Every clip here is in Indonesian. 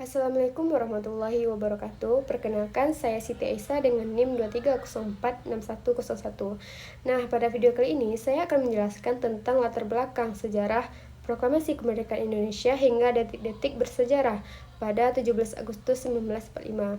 Assalamualaikum warahmatullahi wabarakatuh. Perkenalkan, saya Siti Aisyah dengan NIM 23046101. Nah, pada video kali ini saya akan menjelaskan tentang latar belakang sejarah Proklamasi Kemerdekaan Indonesia hingga detik-detik bersejarah pada 17 Agustus 1945.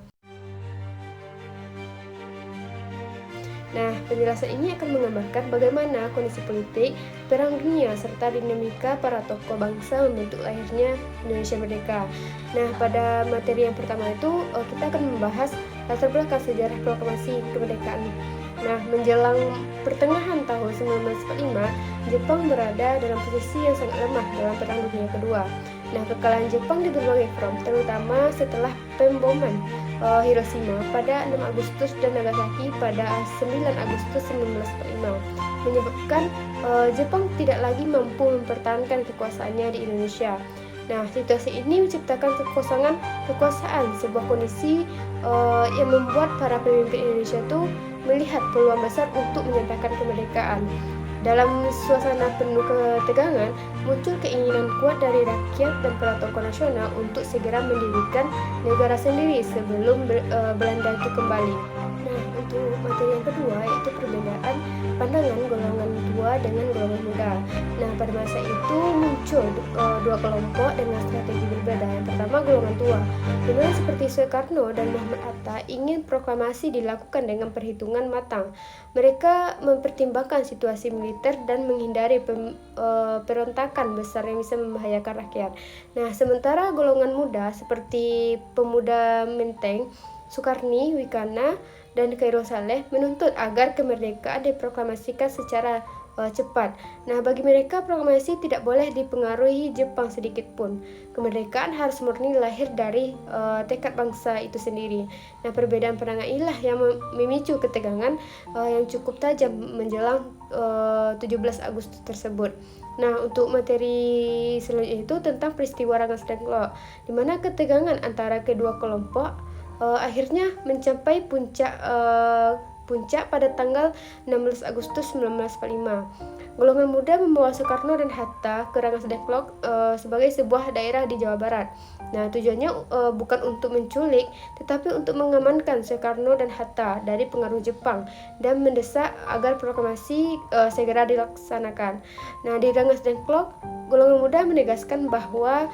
Nah, penjelasan ini akan menggambarkan bagaimana kondisi politik, perang dunia, serta dinamika para tokoh bangsa membentuk lahirnya Indonesia Merdeka. Nah, pada materi yang pertama itu, kita akan membahas latar belakang sejarah proklamasi kemerdekaan. Nah, menjelang pertengahan tahun 1945, Jepang berada dalam posisi yang sangat lemah dalam Perang Dunia Kedua. Nah, kekalahan Jepang di berbagai front, terutama setelah pemboman Hiroshima pada 6 Agustus dan Nagasaki pada 9 Agustus 1945 menyebabkan Jepang tidak lagi mampu mempertahankan kekuasaannya di Indonesia. Nah, situasi ini menciptakan kekuasaan, sebuah kondisi yang membuat para pemimpin Indonesia itu melihat peluang besar untuk menyampaikan kemerdekaan. Dalam suasana penuh ketegangan, muncul keinginan kuat dari rakyat dan para tokoh nasional untuk segera mendirikan negara sendiri sebelum Belanda itu kembali. Nah, untuk materi yang kedua yaitu perbedaan pandangan golongan tua dengan golongan muda. Nah, pada masa itu muncul dua kelompok dengan strategi berbeda. Yang pertama, golongan tua, di mana seperti Soekarno dan Muhammad Hatta ingin proklamasi dilakukan dengan perhitungan matang. Mereka mempertimbangkan situasi militer dan menghindari perontakan besar yang bisa membahayakan rakyat. Nah, sementara golongan muda seperti pemuda Menteng, Soekarni, Wikana, dan Kairo Saleh menuntut agar kemerdekaan diproklamasikan secara cepat. Nah, bagi mereka proklamasi tidak boleh dipengaruhi Jepang sedikit pun. Kemerdekaan harus murni lahir dari tekad bangsa itu sendiri. Nah, perbedaan pandangan inilah yang memicu ketegangan yang cukup tajam menjelang 17 Agustus tersebut. Nah, untuk materi selanjutnya itu tentang peristiwa Rengas Dengklok, di mana ketegangan antara kedua kelompok akhirnya mencapai puncak pada tanggal 16 Agustus 1945. Golongan muda membawa Soekarno dan Hatta ke Rengas Dengklok sebagai sebuah daerah di Jawa Barat. Nah, tujuannya bukan untuk menculik, tetapi untuk mengamankan Soekarno dan Hatta dari pengaruh Jepang dan mendesak agar proklamasi segera dilaksanakan. Nah, di Rengas Dengklok, golongan muda menegaskan bahwa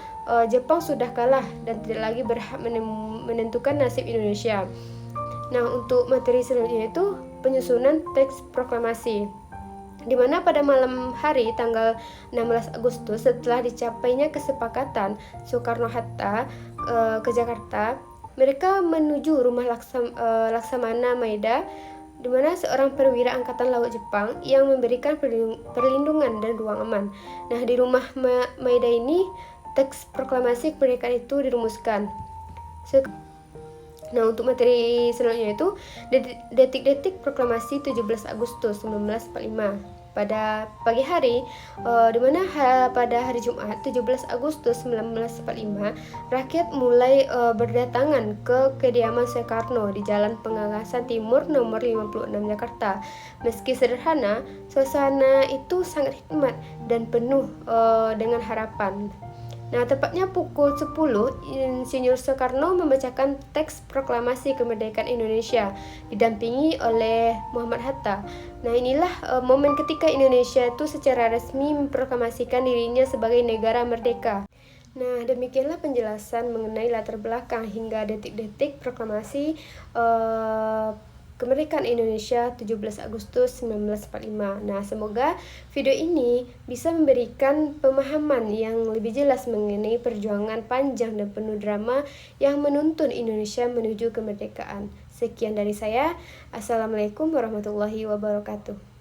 Jepang sudah kalah dan tidak lagi berhak menentukan nasib Indonesia. Nah, untuk materi selanjutnya itu penyusunan teks proklamasi, di mana pada malam hari tanggal 16 Agustus setelah dicapainya kesepakatan Soekarno-Hatta ke Jakarta, mereka menuju rumah Laksamana Maeda, di mana seorang perwira angkatan laut Jepang yang memberikan perlindungan dan ruang aman. Nah, di rumah Maeda ini teks proklamasi kemerdekaan itu dirumuskan. Nah, untuk materi selanjutnya itu detik-detik proklamasi 17 Agustus 1945. Pada pagi hari, di mana pada hari Jumat 17 Agustus 1945, rakyat mulai berdatangan ke kediaman Soekarno di Jalan Pengagasan Timur nomor 56 Jakarta. Meski sederhana, suasana itu sangat hikmat dan penuh dengan harapan. Nah, tepatnya pukul 10, Insinyur Soekarno membacakan teks proklamasi kemerdekaan Indonesia didampingi oleh Muhammad Hatta. Nah, inilah momen ketika Indonesia itu secara resmi memproklamasikan dirinya sebagai negara merdeka. Nah, demikianlah penjelasan mengenai latar belakang hingga detik-detik proklamasi kemerdekaan Indonesia 17 Agustus 1945. Nah, semoga video ini bisa memberikan pemahaman yang lebih jelas mengenai perjuangan panjang dan penuh drama yang menuntun Indonesia menuju kemerdekaan. Sekian dari saya. Assalamualaikum warahmatullahi wabarakatuh.